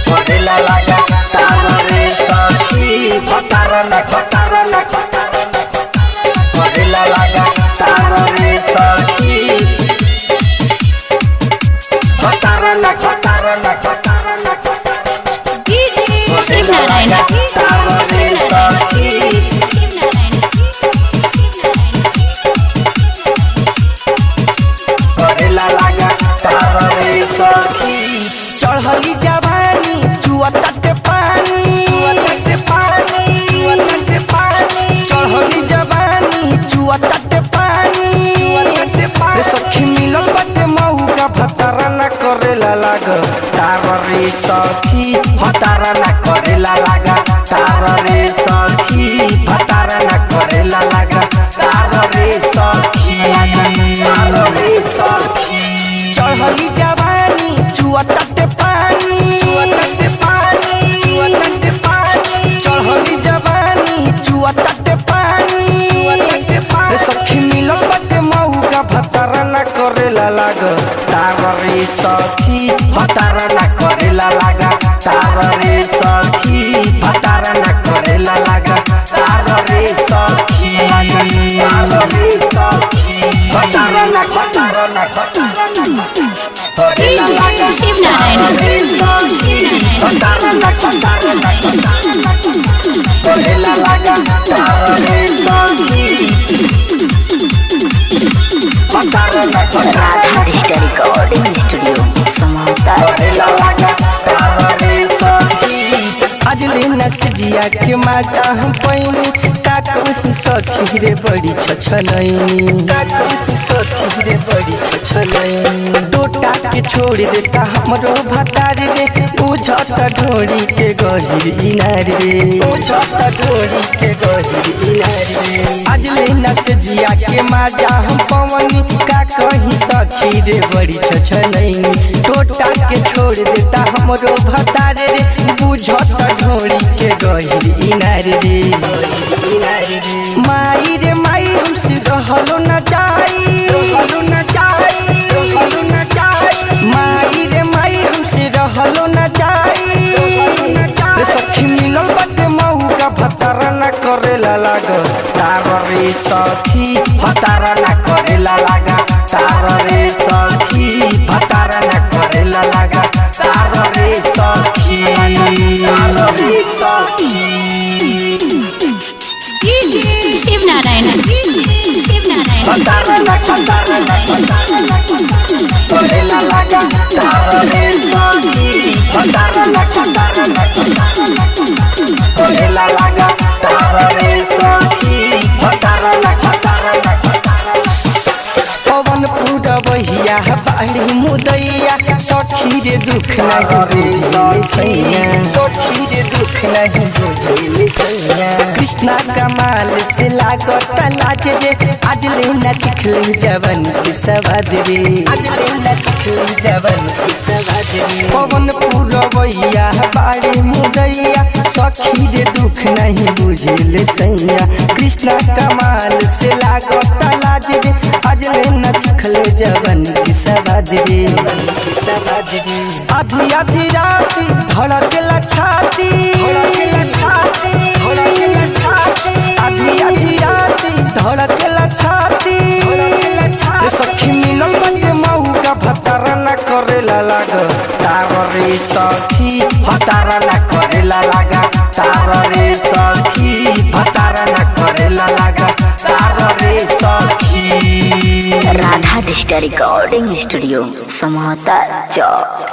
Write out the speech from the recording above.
करेला लगा तारे सखी भतारा न करेला लगा तारे सखी भतारा न शिवनारायण तारे सखी करेला लगा तारे सखी चढ़ली जवानी चुअते पानी चढ़ली जवानी चुअते पानी सखी मिलल बटे महू का भतारा न करेला लाग तारे सखी भतारा न करेला लगा तारे सखी भतारा न करेला लगा तारे सखी चढ़ली जवानी चुअते पानी चढ़ली जवानी चुअते पानी सखी मिलल बटे महू का भतारा न करेला लाग तारे सखी भतारा न करेला लगा तारे सखी भतारा न करेला लगा तारे सखी भतारा न करेला लगा शिवनारायण भतारा न करेला लगा तारे सखी भतारा न राधा डिजिटल रिकॉर्डिंग स्टूडियो समाचार करेला लगा तारे सखी अजले नसजिया के माता हम पैनी का कहूँ सखी रे बड़ी छछनैनी टोटा के छोड़ देता हमरो भतार रे बुझत ढोरी के गहिर इनार रे अजले नसजिया के माता हम पवनी का कहीं सखी रे बड़ी छछनैनी टोटा के छोड़ देता हमरो भतार रे बुझत ढोरी के गहिर इनार रे माई रे माई हमसे रहलो न जाई माई रे माई हमसे रहलो न जाई सखी मिलल बटे महू का भतारा न करेला लाग तारे सखी भतारा न करेला लगा तारे सखी भतारा न करेला लगा तारे सखी शिवनारायण भतारा न करेला लगा तारे सखी भतारा न करेला लगा तारे सखी भतारा न पवन पूरा बहिया बाड़ी मुदैया सखी रे दुख नहीं सैया कृष्णा कमाल से लागत लाज रे आज ले न चिखली जवन के सवाद रे पवन पूरा बहिया बाड़ी मुदैया सखी रे दुख नहीं बुझेल सैया कृष्णा कमाल से लागत लाज रे आज ले न चिखले जवन की सवाद रे आधी आधी राती धड़केला छाती आधी आधी राती धड़केला छाती सखी मिलल बटे महू का भतारा न करेला लाग तारे सखी भतारा न करेला लगा तारे सखी भतारा न करेला लगा तारे सखी राधा डिजिटल रिकॉर्डिंग स्टूडियो समाचार चौक।